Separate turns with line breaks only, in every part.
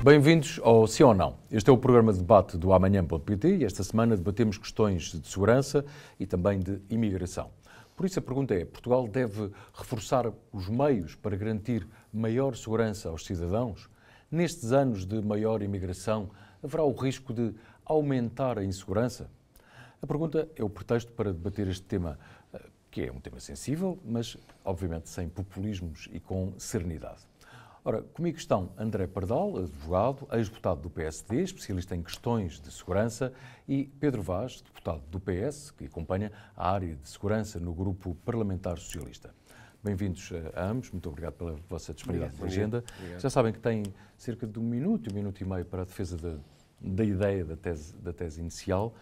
Bem-vindos ao Sim ou Não. Este é o programa de debate do Amanhã.pt e esta semana debatemos questões de segurança e também de imigração. Por isso a pergunta é, Portugal deve reforçar os meios para garantir maior segurança aos cidadãos? Nestes anos de maior imigração, haverá o risco de aumentar a insegurança? A pergunta é o pretexto para debater este tema, que é um tema sensível, mas obviamente sem populismos e com serenidade. Ora, comigo estão André Pardal, advogado, ex-deputado do PSD, especialista em questões de segurança, e Pedro Vaz, deputado do PS, que acompanha a área de segurança no Grupo Parlamentar Socialista. Bem-vindos a ambos, muito obrigado pela vossa disponibilidade de agenda. Obrigado. Já sabem que têm cerca de um minuto e meio para a defesa da ideia da tese inicial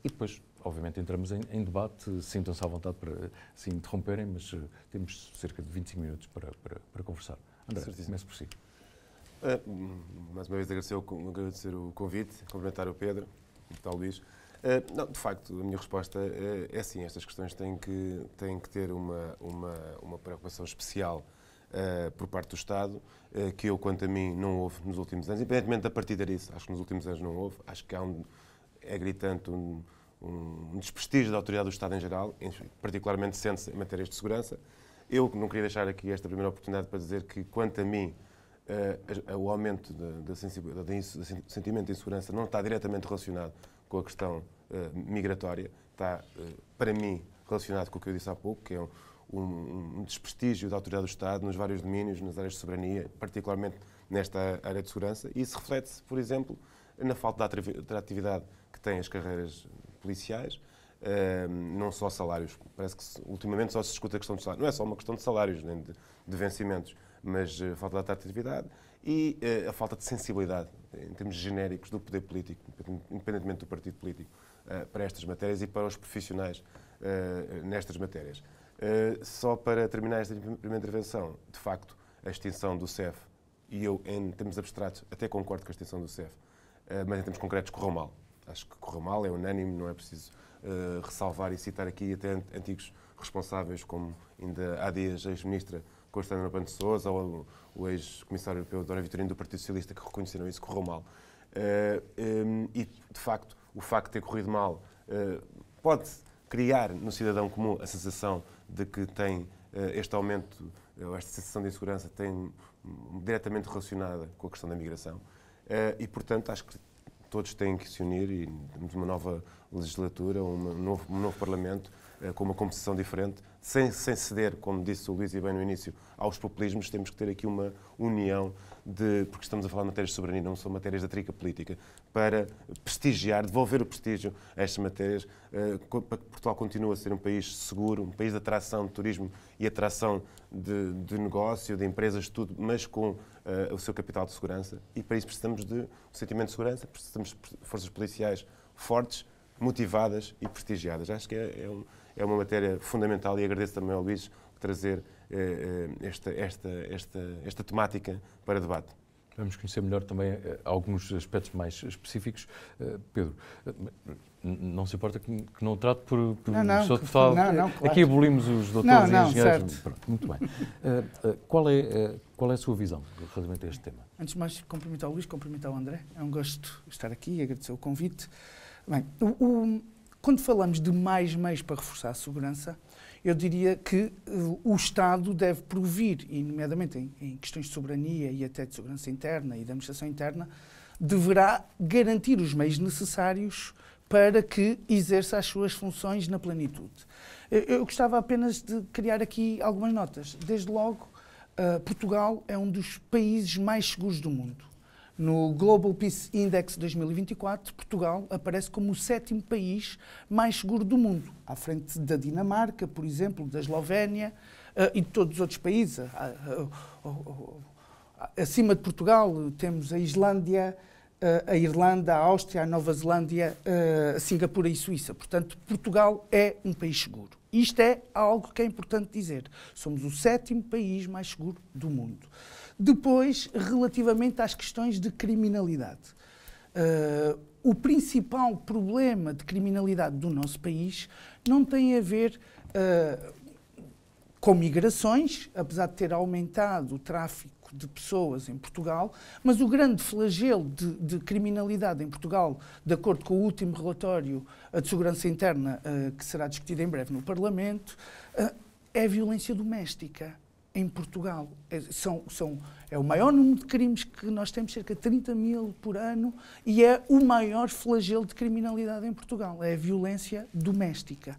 e depois, obviamente, entramos em debate. Sintam-se à vontade para se interromperem, mas temos cerca de 25 minutos para conversar. André, começo por si.
Mais uma vez agradecer o convite, cumprimentar o Pedro, o deputado Luís. Não, de facto, a minha resposta é sim, estas questões têm que ter uma preocupação especial por parte do Estado, que eu, quanto a mim, não houve nos últimos anos, independentemente da partidarice, acho que nos últimos anos não houve, acho que é gritante um desprestígio da autoridade do Estado em geral, particularmente sente-se em matérias de segurança. Eu não queria deixar aqui esta primeira oportunidade para dizer que, quanto a mim, o aumento do sentimento de insegurança não está diretamente relacionado com a questão migratória, está, para mim, relacionado com o que eu disse há pouco, que é um desprestígio da autoridade do Estado nos vários domínios, nas áreas de soberania, particularmente nesta área de segurança, e isso reflete-se, por exemplo, na falta de atratividade que têm as carreiras policiais, não só salários. Parece que ultimamente só se discute a questão de salários. Não é só uma questão de salários, nem de vencimentos, mas a falta de atratividade e a falta de sensibilidade, em termos genéricos, do poder político, independentemente do partido político, para estas matérias e para os profissionais nestas matérias. Só para terminar esta primeira intervenção, de facto, a extinção do CEF, e eu, em termos abstratos, até concordo com a extinção do CEF, mas em termos concretos correu mal. Acho que correu mal, é unânime, não é preciso ressalvar e citar aqui até antigos responsáveis, como ainda há dias a ex-ministra Constância Pano de Sousa ou o ex-comissário europeu Dona Vitorino do Partido Socialista, que reconheceram isso, correu mal. E, de facto, o facto de ter corrido mal pode criar no cidadão comum a sensação de que tem este aumento, ou esta sensação de insegurança tem diretamente relacionada com a questão da migração. E, portanto, acho que todos têm que se unir e temos uma nova legislatura, um novo Parlamento, com uma composição diferente, sem ceder, como disse o Luís e bem no início, aos populismos. Temos que ter aqui uma união, porque estamos a falar de matérias de soberania, não são matérias da trica política, para prestigiar, devolver o prestígio a estas matérias, para que Portugal continue a ser um país seguro, um país de atração de turismo e atração de negócio, de empresas, tudo, mas com o seu capital de segurança. E para isso precisamos de um sentimento de segurança, precisamos de forças policiais fortes, motivadas e prestigiadas. Acho que é uma matéria fundamental e agradeço também ao Luís trazer esta temática para debate.
Vamos conhecer melhor também alguns aspectos mais específicos. Pedro, não se importa que não trate por professor deputado? Não, claro. Aqui abolimos os doutores e engenheiros. Pronto, muito bem. Qual é a sua visão relativamente a este tema?
Antes de mais, cumprimentar o Luís, cumprimentar o André. É um gosto estar aqui e agradecer o convite. Bem, quando falamos de mais meios para reforçar a segurança, eu diria que o Estado deve provir, e nomeadamente em questões de soberania e até de segurança interna e da administração interna, deverá garantir os meios necessários para que exerça as suas funções na plenitude. Eu gostava apenas de criar aqui algumas notas. Desde logo, Portugal é um dos países mais seguros do mundo. No Global Peace Index 2024, Portugal aparece como o 7º país mais seguro do mundo, à frente da Dinamarca, por exemplo, da Eslovénia e de todos os outros países. Acima de Portugal temos a Islândia, a Irlanda, a Áustria, a Nova Zelândia, a Singapura e a Suíça. Portanto, Portugal é um país seguro. Isto é algo que é importante dizer. Somos o 7º país mais seguro do mundo. Depois, relativamente às questões de criminalidade. O principal problema de criminalidade do nosso país não tem a ver com migrações, apesar de ter aumentado o tráfico de pessoas em Portugal, mas o grande flagelo de criminalidade em Portugal, de acordo com o último relatório de segurança interna, que será discutido em breve no Parlamento, é a violência doméstica em Portugal. É o maior número de crimes que nós temos, cerca de 30 mil por ano, e é o maior flagelo de criminalidade em Portugal, é a violência doméstica.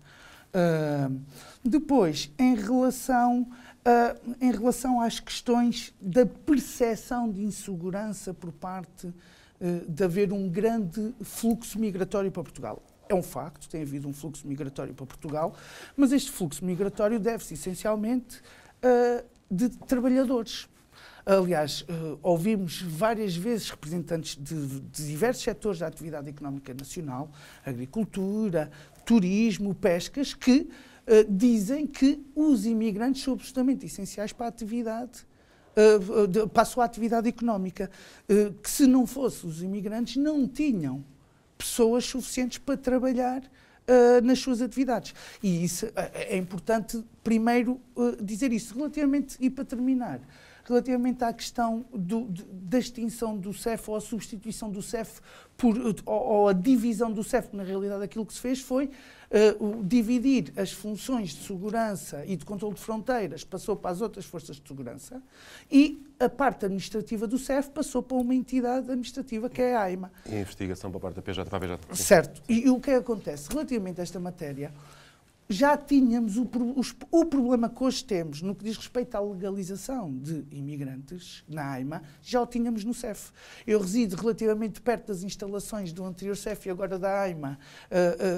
Depois, em relação às questões da percepção de insegurança por parte de haver um grande fluxo migratório para Portugal. É um facto, tem havido um fluxo migratório para Portugal, mas este fluxo migratório deve-se essencialmente de trabalhadores. Aliás, ouvimos várias vezes representantes de diversos setores da atividade económica nacional, agricultura, turismo, pescas, que dizem que os imigrantes são absolutamente essenciais para a atividade, para a sua atividade económica, que se não fossem os imigrantes não tinham pessoas suficientes para trabalhar nas suas atividades. E isso é importante primeiro dizer isso. Relativamente, e para terminar, relativamente à questão da extinção do CEF ou a substituição do CEF ou a divisão do CEF, na realidade aquilo que se fez foi dividir as funções de segurança e de controle de fronteiras, passou para as outras forças de segurança, e a parte administrativa do CEF passou para uma entidade administrativa que é a AIMA.
E a investigação para a parte da PJ, para a PJ.
Certo. E o que acontece? Relativamente a esta matéria, já tínhamos o problema que hoje temos no que diz respeito à legalização de imigrantes na AIMA, já o tínhamos no CEF. Eu resido relativamente perto das instalações do anterior CEF e agora da AIMA,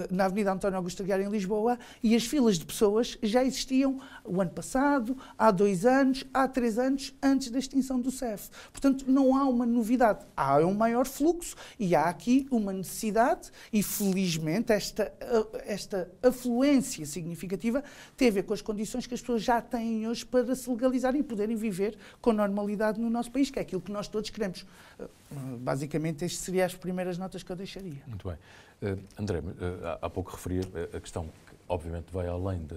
na Avenida António Augusto Aguiar, em Lisboa, e as filas de pessoas já existiam o ano passado, há 2 anos, há 3 anos, antes da extinção do CEF. Portanto, não há uma novidade. Há um maior fluxo e há aqui uma necessidade, e felizmente esta afluência significativa tem a ver com as condições que as pessoas já têm hoje para se legalizarem e poderem viver com normalidade no nosso país, que é aquilo que nós todos queremos. Basicamente, estas seriam as primeiras notas que eu deixaria.
Muito bem. André, há pouco referia a questão que, obviamente, vai além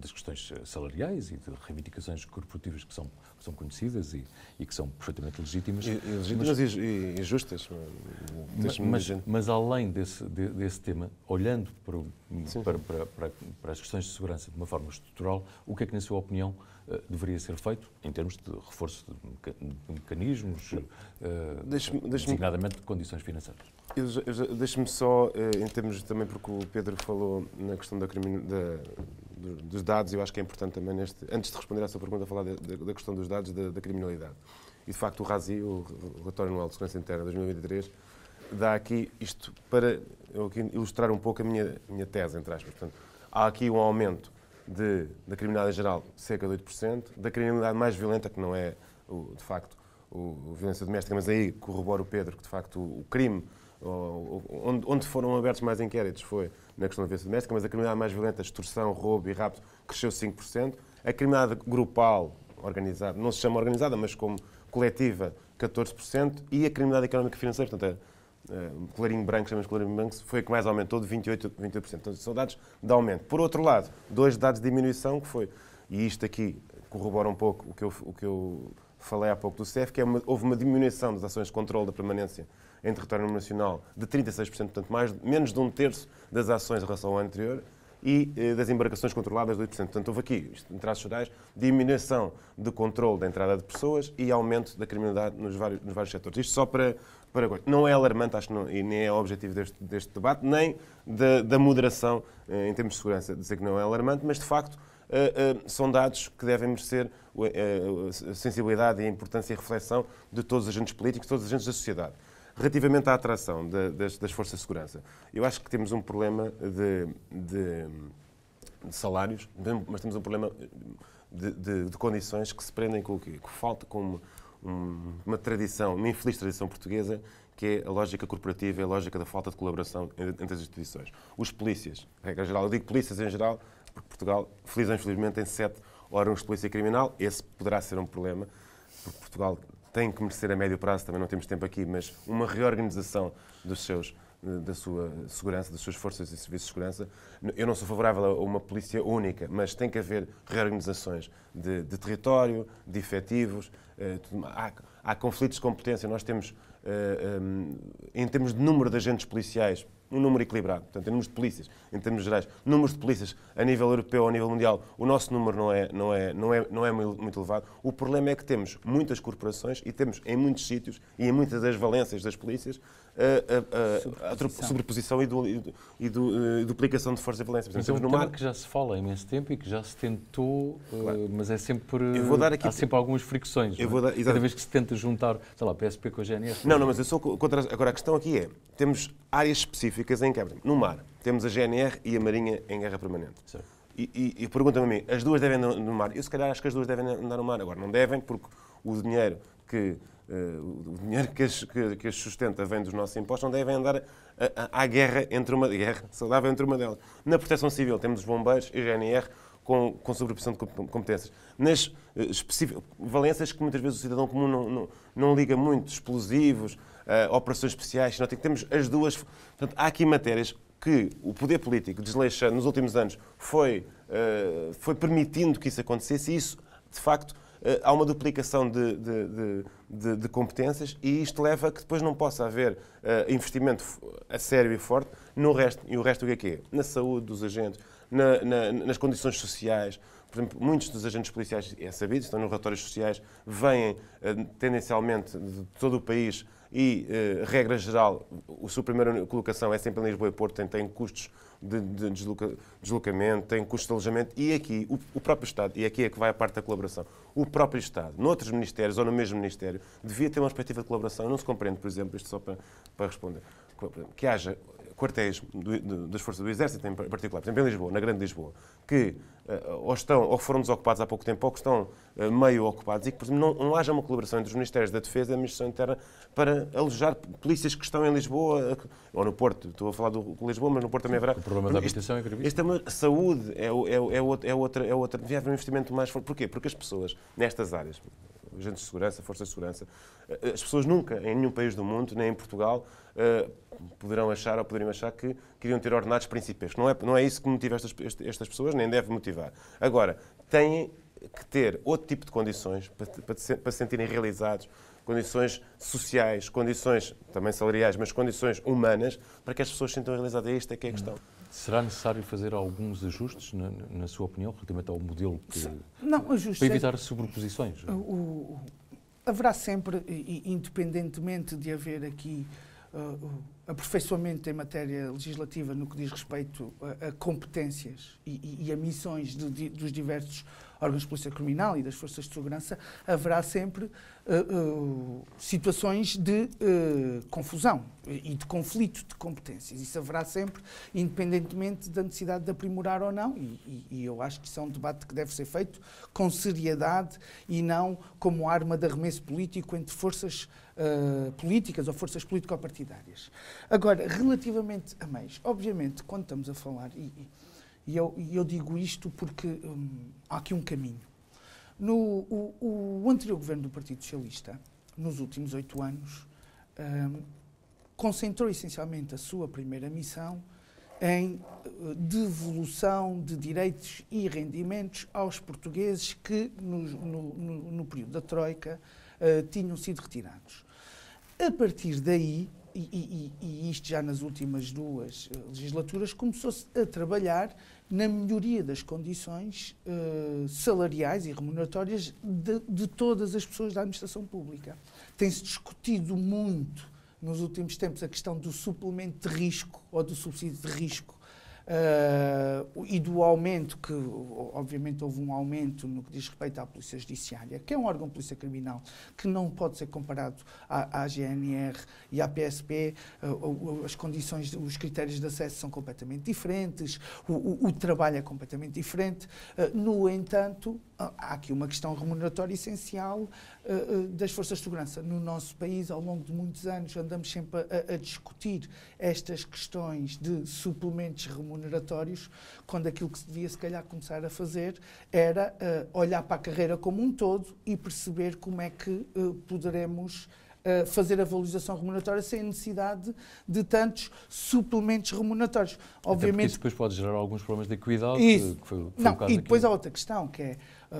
das questões salariais e de reivindicações corporativas que são conhecidas e que são perfeitamente legítimas.
E justas.
Mas além desse tema, olhando para as questões de segurança de uma forma estrutural, o que é que, na sua opinião, deveria ser feito em termos de reforço de mecanismos, designadamente de condições financeiras?
Deixe-me só, em termos também, porque o Pedro falou na questão dos dados, eu acho que é importante também, antes de responder à sua pergunta, falar da questão dos dados da criminalidade. E, de facto, o RASI, o Relatório Anual de Segurança Interna 2023, dá aqui isto para ilustrar um pouco a minha tese, entre aspas. Portanto, há aqui um aumento da criminalidade em geral, cerca de 8%, da criminalidade mais violenta, que não é, de facto, a violência doméstica, mas aí corrobora o Pedro, que, de facto, o crime, onde foram abertos mais inquéritos foi na questão da violência doméstica, mas a criminalidade mais violenta, extorsão, roubo e rapto, cresceu 5%. A criminalidade grupal, organizada, não se chama organizada, mas como coletiva, 14%. E a criminalidade económica e financeira, portanto, colarinho branco, chamamos de colarinho branco, foi a que mais aumentou, de 28%. Então, são dados de aumento. Por outro lado, 2 dados de diminuição, que foi, e isto aqui corrobora um pouco o que eu falei há pouco do CEF, que houve uma diminuição das ações de controle da permanência em território nacional de 36%, portanto, menos de 1/3 das ações em relação ao ano anterior, e das embarcações controladas de 8%. Portanto, houve aqui, em traços gerais, diminuição de controle da entrada de pessoas e aumento da criminalidade nos vários setores. Isto só para não é alarmante, acho que não, e nem é o objetivo deste debate, nem da moderação em termos de segurança, dizer que não é alarmante, mas, de facto, são dados que devem merecer a sensibilidade e a importância e a reflexão de todos os agentes políticos, todos os agentes da sociedade. Relativamente à atração das forças de segurança, eu acho que temos um problema de salários, mas temos um problema de condições que se prendem com o quê? Que falta com uma tradição, uma infeliz tradição portuguesa, que é a lógica corporativa e a lógica da falta de colaboração entre as instituições. Os polícias, regra geral, eu digo polícias em geral, porque Portugal, feliz ou infelizmente, tem 7 órgãos de polícia criminal. Esse poderá ser um problema, porque Portugal tem que merecer a médio prazo, também não temos tempo aqui, mas uma reorganização dos seus da sua segurança, das suas forças e serviços de segurança. Eu não sou favorável a uma polícia única, mas tem que haver reorganizações de território, de efetivos. Há conflitos de competência. Nós temos, em termos de número de agentes policiais, um número equilibrado. Portanto, em números de polícias, em termos gerais, números de polícias a nível europeu ou a nível mundial, o nosso número não é muito elevado. O problema é que temos muitas corporações e temos em muitos sítios e em muitas das valências das polícias a sobreposição e duplicação de força e valência.
Mas é um tema que já se fala há imenso tempo e que já se tentou, mas é sempre, há sempre algumas fricções. Cada vez que se tenta juntar, sei lá, PSP com a GNR.
Não, mas eu sou contra. Agora, a questão aqui é, temos áreas específicas em que, no mar, temos a GNR e a Marinha em guerra permanente. Certo. E pergunta-me a mim, as duas devem andar no mar? Eu, se calhar, acho que as duas devem andar no mar. Agora, não devem, porque o dinheiro que as sustenta vem dos nossos impostos, não devem andar à guerra saudável entre uma delas. Na Proteção Civil temos os bombeiros e a GNR com sobreposição de competências. Nas valências que muitas vezes o cidadão comum não liga muito, explosivos, operações especiais, temos as duas. Portanto, há aqui matérias que o poder político desleixando nos últimos anos foi permitindo que isso acontecesse e isso, de facto, há uma duplicação de competências e isto leva a que depois não possa haver investimento a sério e forte no resto. E o resto o que é? Na saúde dos agentes, nas condições sociais. Por exemplo, muitos dos agentes policiais, é sabido, estão nos relatórios sociais, vêm tendencialmente de todo o país e, regra geral, a sua primeira colocação é sempre em Lisboa e Porto, tem custos de deslocamento, tem custos de alojamento e aqui o próprio Estado, e aqui é que vai a parte da colaboração, o próprio Estado, noutros ministérios ou no mesmo ministério, devia ter uma perspectiva de colaboração. Não se compreende, por exemplo, isto só para responder, que haja quartéis das forças do Exército, em particular, por exemplo, em Lisboa, na Grande Lisboa, que ou foram desocupados há pouco tempo ou que estão meio ocupados e que, por exemplo, não haja uma colaboração entre os Ministérios da Defesa e da Administração Interna para alojar polícias que estão em Lisboa ou no Porto. Estou a falar do Lisboa, mas no Porto também haverá.
O problema da habitação é gravíssimo.
A saúde é outra. Devia haver um investimento mais forte. Porquê? Porque as pessoas, nestas áreas, agentes de segurança, forças de segurança, as pessoas nunca, em nenhum país do mundo, nem em Portugal, poderiam achar que queriam ter ordenados principescos. Não é isso que motiva estas pessoas, nem deve motivar. Agora, têm que ter outro tipo de condições para se sentirem realizados, condições sociais, condições também salariais, mas condições humanas, para que as pessoas se sintam realizadas. Esta é que é a questão.
Será necessário fazer alguns ajustes, na sua opinião, relativamente ao modelo
ajustes,
para evitar sobreposições?
Haverá sempre, independentemente de haver aqui aperfeiçoamento em matéria legislativa no que diz respeito a competências e a missões dos diversos órgãos de polícia criminal e das forças de segurança, haverá sempre situações de confusão e de conflito de competências. Isso haverá sempre, independentemente da necessidade de aprimorar ou não, e eu acho que isso é um debate que deve ser feito com seriedade e não como arma de arremesso político entre forças políticas ou forças político-partidárias. Agora, relativamente a meios, obviamente, quando estamos a falar, e eu digo isto porque há aqui um caminho. O anterior governo do Partido Socialista, nos últimos 8 anos, concentrou essencialmente a sua primeira missão em devolução de direitos e rendimentos aos portugueses que, no período da Troika, tinham sido retirados. A partir daí, e isto já nas últimas 2 legislaturas, começou-se a trabalhar na melhoria das condições salariais e remuneratórias de todas as pessoas da administração pública. Tem-se discutido muito nos últimos tempos a questão do suplemento de risco ou do subsídio de risco e do aumento, que obviamente houve um aumento no que diz respeito à Polícia Judiciária, que é um órgão de polícia criminal que não pode ser comparado à GNR e à PSP. As condições, os critérios de acesso são completamente diferentes, o trabalho é completamente diferente. No entanto, há aqui uma questão remuneratória essencial das forças de segurança. No nosso país, ao longo de muitos anos, andamos sempre a discutir estas questões de suplementos remuneratórios, quando aquilo que se devia, se calhar, começar a fazer era olhar para a carreira como um todo e perceber como é que poderemos fazer a valorização remuneratória sem necessidade de tantos suplementos remuneratórios.
Obviamente, isso depois pode gerar alguns problemas de equidade.
Isso.
Que foi o
Não,
caso
e depois
aqui.
há outra questão, que é,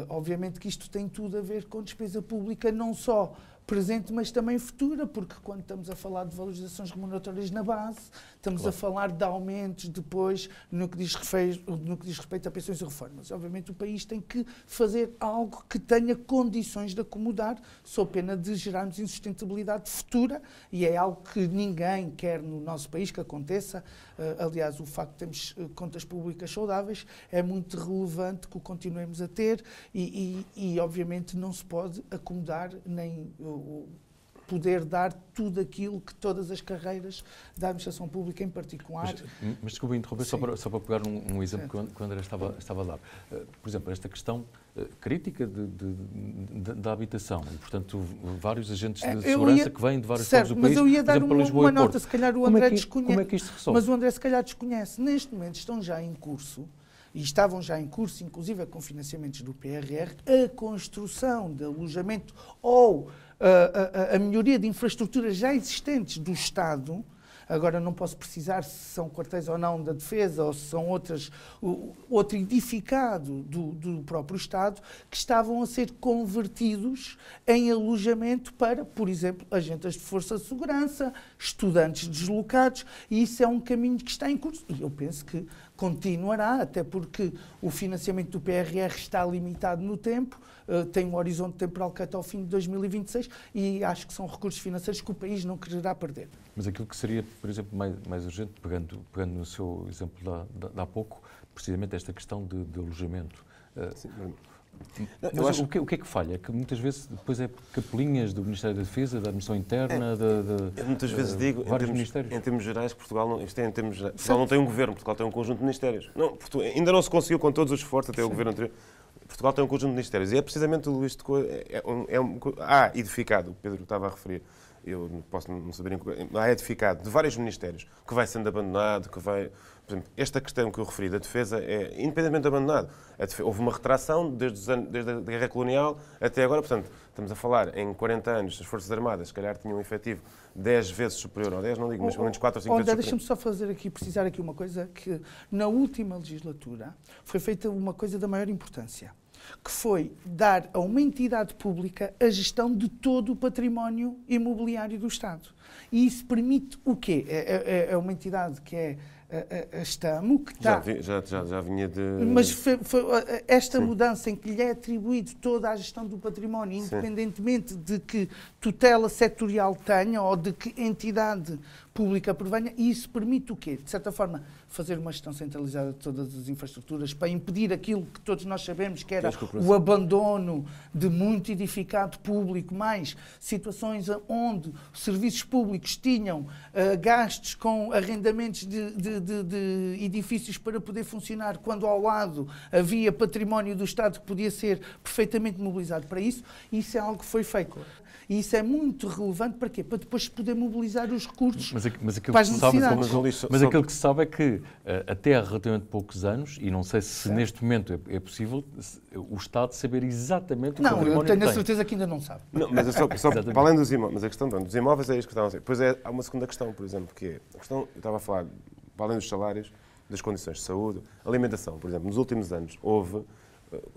obviamente que isto tem tudo a ver com despesa pública, não só presente, mas também futura, porque quando estamos a falar de valorizações remuneratórias na base, estamos a falar de aumentos depois no que diz respeito a pensões e reformas. Obviamente o país tem que fazer algo que tenha condições de acomodar, sob pena de gerarmos insustentabilidade futura, e é algo que ninguém quer no nosso país que aconteça. Aliás, o facto de termos contas públicas saudáveis é muito relevante que o continuemos a ter e obviamente não se pode acomodar nem poder dar tudo aquilo que todas as carreiras da administração pública em particular...
Mas desculpa interromper, só para pegar um exemplo que o André estava a dar. Por exemplo, esta questão crítica da habitação e, portanto, vários agentes de segurança que vêm de vários pontos do país,
mas eu ia dar
por exemplo, Lisboa
uma
e Porto.
nota, se calhar o André desconhece.
Como é que isto se resolve?
Mas o André se calhar desconhece. Neste momento estão já em curso, e estavam já em curso, inclusive com financiamentos do PRR, a construção de alojamento ou a melhoria de infraestruturas já existentes do Estado. Agora não posso precisar se são quartéis ou não da Defesa ou se são outro edificado do próprio Estado, que estavam a ser convertidos em alojamento para, por exemplo, agentes de força de segurança, estudantes deslocados, e isso é um caminho que está em curso. E eu penso que continuará, até porque o financiamento do PRR está limitado no tempo, tem um horizonte temporal que até ao fim de 2026, e acho que são recursos financeiros que o país não quererá perder.
Mas aquilo que seria, por exemplo, mais urgente, pegando no seu exemplo de há pouco, precisamente esta questão de alojamento.
Sim,
mas o que é que falha? Que muitas vezes depois é capelinhas do Ministério da Defesa, da Administração Interna,
eu muitas vezes digo,
vários ministérios.
Em termos gerais, Portugal não tem um governo, Portugal tem um conjunto de ministérios. Não, ainda não se conseguiu com todos os esforços, até o governo anterior. Portugal tem um conjunto de ministérios e é precisamente tudo isto há edificado, o Pedro estava a referir, eu posso não saber, há edificado de vários ministérios, que vai sendo abandonado, que vai... Por exemplo, esta questão que eu referi da defesa é independentemente abandonado. Houve uma retração desde a Guerra Colonial até agora, portanto, estamos a falar em 40 anos, as Forças Armadas, se calhar, tinham um efetivo 10 vezes superior, ou 10 não digo, mas pelo menos 4 ou 5 vezes superior.
Deixa-me só precisar aqui uma coisa, que na última legislatura foi feita uma coisa da maior importância, que foi dar a uma entidade pública a gestão de todo o património imobiliário do Estado. E isso permite o quê? É uma entidade que é a Estamo, que está...
Já vinha de...
Mas foi esta mudança em que lhe é atribuído toda a gestão do património, independentemente de que tutela setorial tenha ou de que entidade pública provenha, e isso permite o quê? De certa forma, fazer uma gestão centralizada de todas as infraestruturas para impedir aquilo que todos nós sabemos que era o abandono de muito edificado público, mais situações onde serviços públicos tinham gastos com arrendamentos de edifícios para poder funcionar, quando ao lado havia património do Estado que podia ser perfeitamente mobilizado para isso. Isso é algo que foi feito. E isso é muito relevante para quê? Para depois poder mobilizar os recursos para as necessidades.
Mas aquilo que se sabe é que até há relativamente poucos anos, e não sei se neste momento é possível, o Estado saber exatamente o património que tem.
Não, eu tenho a certeza que ainda não sabe.
Não, mas só para além dos imóveis, mas a questão dos imóveis é isso que estava a dizer. Depois há uma segunda questão, por exemplo, que é a questão, eu estava a falar, para além dos salários, das condições de saúde, alimentação, por exemplo, nos últimos anos houve...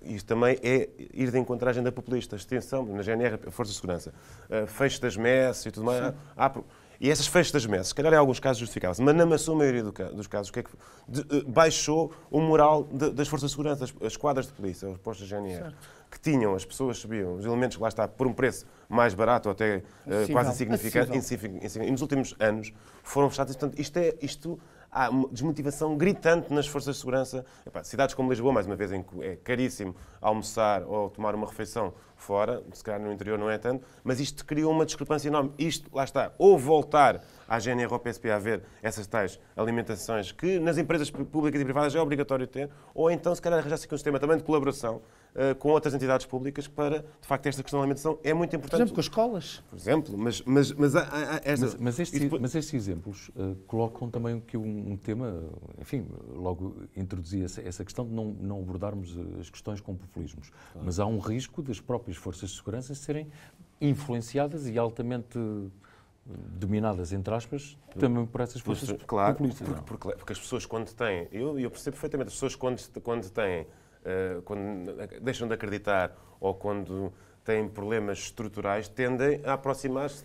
Isto também é ir de encontro à agenda populista, extensão, na GNR, a Força de Segurança, fecho das messes e tudo mais. E essas fechos das messes, se calhar em alguns casos justificavam-se, mas na sua maioria dos casos, o que é que baixou o moral das Forças de Segurança, as quadras de polícia, os postos da GNR, que tinham, as pessoas subiam, os elementos que lá está, por um preço mais barato ou até quase insignificante, e nos últimos anos foram fechados. Portanto, isto há uma desmotivação gritante nas forças de segurança. Cidades como Lisboa, mais uma vez, em que é caríssimo almoçar ou tomar uma refeição fora, se calhar no interior não é tanto, mas isto criou uma discrepância enorme. Isto, lá está, ou voltar à GNR ou ao PSP a haver essas tais alimentações que nas empresas públicas e privadas é obrigatório ter, ou então, se calhar, arranjar-se aqui um sistema também de colaboração com outras entidades públicas para, de facto, esta questão da alimentação é muito importante.
Por exemplo, com as escolas.
Por exemplo,
mas estes exemplos colocam também aqui um tema, enfim, logo introduzi essa questão de não abordarmos as questões com populismos. Mas há um risco das próprias forças de segurança serem influenciadas e altamente dominadas, entre aspas, também por essas forças populistas.
Porque as pessoas quando têm... Eu percebo perfeitamente, as pessoas quando têm... quando deixam de acreditar ou quando têm problemas estruturais, tendem a aproximar-se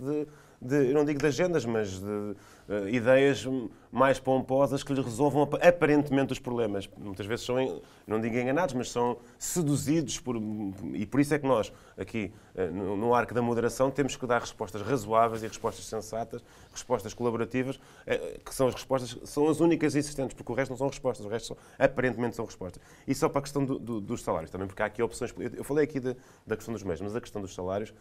eu não digo de agendas, mas de ideias mais pomposas que lhes resolvam aparentemente os problemas. Muitas vezes são, não digo enganados, mas são seduzidos e por isso é que nós, aqui no arco da moderação, temos que dar respostas razoáveis e respostas sensatas, respostas colaborativas, que são as respostas, são as únicas existentes, porque o resto não são respostas, o resto aparentemente são respostas. E só para a questão dos salários também, porque há aqui opções... Eu falei aqui da questão dos meios, mas a questão dos salários,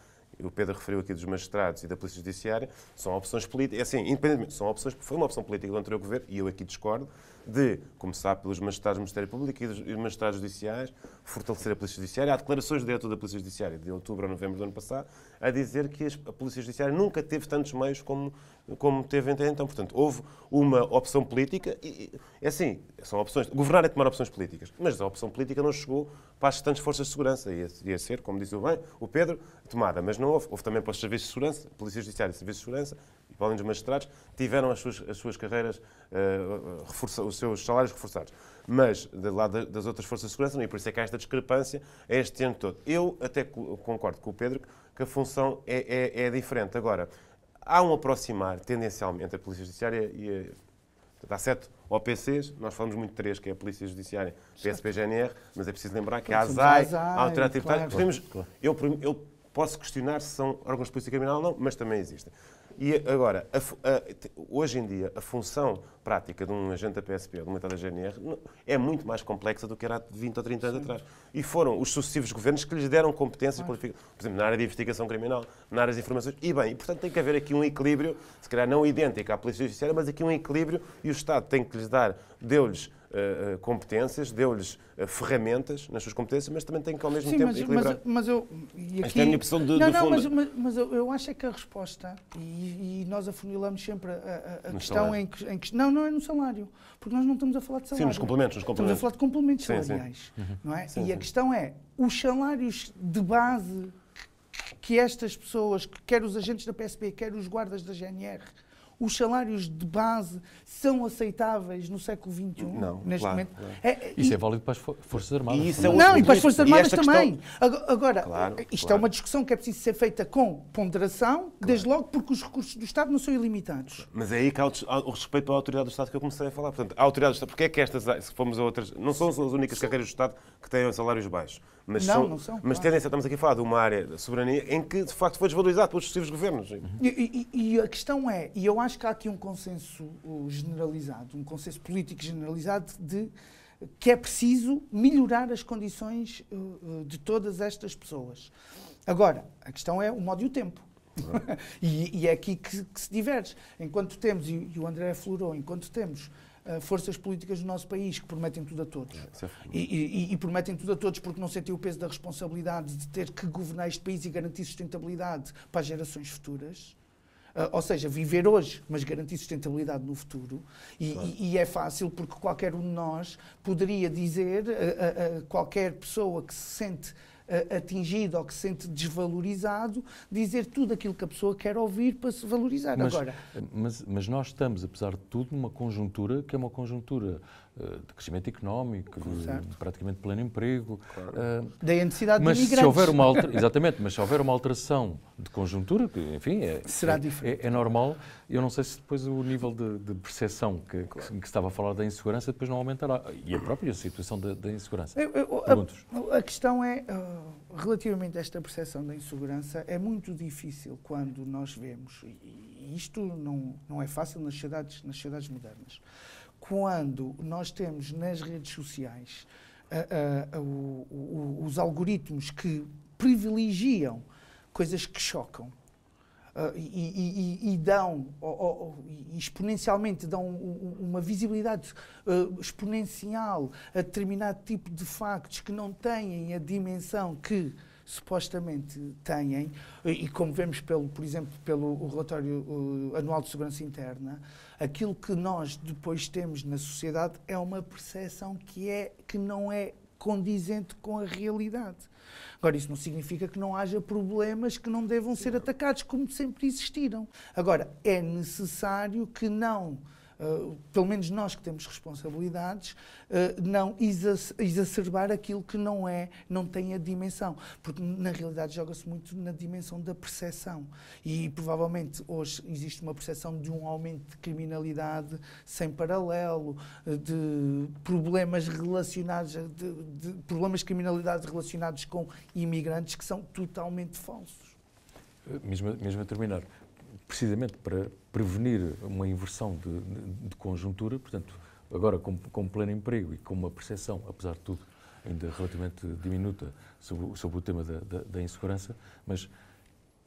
o Pedro referiu aqui dos magistrados e da Polícia Judiciária, são opções políticas, assim, independentemente, foi uma opção política do anterior governo, e eu aqui discordo, de começar pelos magistrados do Ministério Público e dos magistrados judiciais, fortalecer a Polícia Judiciária. Há declarações do diretor da Polícia Judiciária de outubro a novembro do ano passado a dizer que a Polícia Judiciária nunca teve tantos meios como teve até então. Portanto, houve uma opção política e, assim, são opções. Governar é tomar opções políticas, mas a opção política não chegou para as restantes forças de segurança. Ia ser, como disse bem o Pedro, tomada, mas não houve. Houve também para os serviços de segurança, Polícia Judiciária e Serviços de Segurança, e para além dos magistrados, tiveram as suas carreiras, os seus salários reforçados. Mas, do lado das outras forças de segurança, não, e por isso é que há esta discrepância este ano todo. Eu até concordo com o Pedro que a função é diferente. Agora, há um aproximar, tendencialmente, entre a Polícia Judiciária e há 7 OPCs, nós falamos muito de 3, que é a Polícia Judiciária, PSP, GNR, mas é preciso lembrar que a ASAI, a Autoridade Tributária... Eu posso questionar se são órgãos de polícia criminal ou não, mas também existem. E agora, hoje em dia, a função prática de um agente da PSP ou de um militar da GNR é muito mais complexa do que era há 20 ou 30 anos atrás. E foram os sucessivos governos que lhes deram competência, por exemplo, na área de investigação criminal, na área das informações. E bem, portanto, tem que haver aqui um equilíbrio, se calhar não idêntico à Polícia Judiciária, mas aqui um equilíbrio e o Estado tem que lhes dar, deu-lhes competências, deu-lhes ferramentas nas suas competências, mas também tem que ao mesmo tempo equilibrar.
Mas eu... E aqui...
Esta é a minha opção de fundo.
Mas eu acho é que a resposta, e nós afunilamos sempre a questão em que... Não é no salário, porque nós não estamos a falar de salário.
Sim, nos complementos.
Estamos a falar de complementos salariais. Não é?
Sim,
e a questão é, os salários de base que estas pessoas, quer os agentes da PSP, quer os guardas da GNR, os salários de base são aceitáveis no século XXI, neste momento? Claro.
Isso é válido para as Forças Armadas.
E para as Forças Armadas também. Agora, isto é uma discussão que é preciso ser feita com ponderação, desde logo porque os recursos do Estado não são ilimitados.
Mas é aí que há o respeito pela autoridade do Estado que eu comecei a falar. Portanto, a autoridade do Estado, porque é que estas, se formos a outras, não são as únicas carreiras do Estado que têm salários baixos. Mas
não são.
Mas estamos aqui a falar de uma área de soberania em que, de facto, foi desvalorizado pelos sucessivos governos.
E a questão é, e eu acho que há aqui um consenso generalizado, um consenso político generalizado de que é preciso melhorar as condições de todas estas pessoas. Agora, a questão é o modo e o tempo. E é aqui que se diverge. Enquanto temos, e o André aflorou, enquanto temos forças políticas no nosso país que prometem tudo a todos. E prometem tudo a todos porque não sentem o peso da responsabilidade de ter que governar este país e garantir sustentabilidade para as gerações futuras. Ou seja, viver hoje, mas garantir sustentabilidade no futuro. E é fácil porque qualquer um de nós poderia dizer a qualquer pessoa que se sente atingido ou que se sente desvalorizado, dizer tudo aquilo que a pessoa quer ouvir para se valorizar.
Mas nós estamos, apesar de tudo, numa conjuntura que é uma conjuntura de crescimento económico, de praticamente pleno emprego.
Da necessidade de imigrantes.
Se houver exatamente, mas se houver uma alteração de conjuntura, que, enfim,
será diferente.
É normal. Eu não sei se depois o nível de percepção que se estava a falar da insegurança depois não aumentará. E a própria situação da insegurança.
A questão é, relativamente a esta percepção da insegurança, é muito difícil quando nós vemos, e isto não é fácil nas sociedades modernas, quando nós temos nas redes sociais os algoritmos que privilegiam coisas que chocam e dão, exponencialmente dão uma visibilidade exponencial a determinado tipo de factos que não têm a dimensão que supostamente têm, e como vemos, por exemplo, pelo relatório anual de segurança interna, aquilo que nós depois temos na sociedade é uma percepção que não é condizente com a realidade. Agora, isso não significa que não haja problemas que não devam ser atacados, como sempre existiram. Agora, é necessário que não, pelo menos nós que temos responsabilidades, não exacerbar aquilo que não tem a dimensão. Porque, na realidade, joga-se muito na dimensão da percepção. E, provavelmente, hoje existe uma percepção de um aumento de criminalidade sem paralelo, de problemas relacionados, de problemas de criminalidade relacionados com imigrantes que são totalmente falsos.
Mesmo a terminar, precisamente para prevenir uma inversão de conjuntura, portanto, agora com pleno emprego e com uma percepção, apesar de tudo, ainda relativamente diminuta sobre o tema da insegurança, mas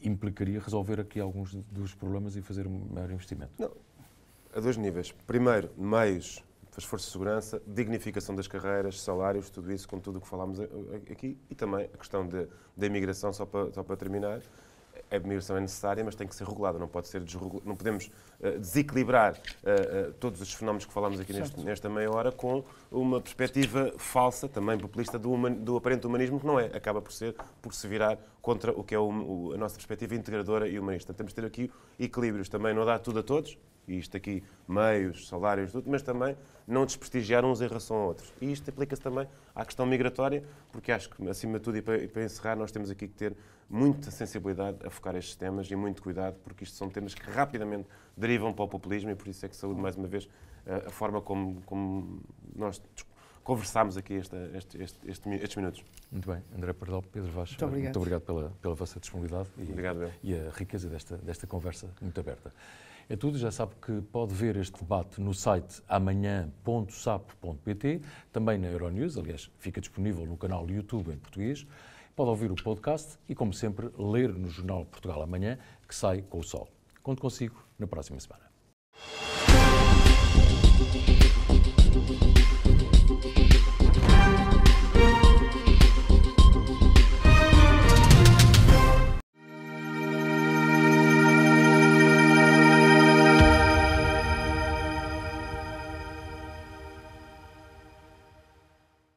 implicaria resolver aqui alguns dos problemas e fazer um maior investimento.
Não, a dois níveis. Primeiro, meios das forças de segurança, dignificação das carreiras, salários, tudo isso, com tudo o que falámos aqui, e também a questão da imigração, só para terminar. A imigração é necessária, mas tem que ser regulada, não pode ser desregulada. Não podemos desequilibrar todos os fenómenos que falámos aqui nesta meia hora com uma perspectiva falsa, também populista, do aparente humanismo, que não é. Acaba por se virar contra o que é a nossa perspectiva integradora e humanista. Temos de ter aqui equilíbrios, também não dar tudo a todos, e isto aqui, meios, salários, tudo, mas também não desprestigiar uns em relação a outros. E isto aplica-se também à questão migratória, porque acho que, acima de tudo, e para encerrar, nós temos aqui que ter muita sensibilidade a focar estes temas e muito cuidado, porque isto são temas que rapidamente derivam para o populismo e por isso é que saúde, mais uma vez, a forma como nós conversámos aqui estes minutos.
Muito bem. André Pardal, Pedro Vaz,
muito obrigado
pela vossa disponibilidade e a riqueza desta conversa muito aberta. É tudo, já sabe que pode ver este debate no site amanhã.sapo.pt, também na Euronews, aliás, fica disponível no canal YouTube em português. Pode ouvir o podcast e, como sempre, ler no jornal Portugal Amanhã, que sai com o sol. Conto consigo na próxima semana.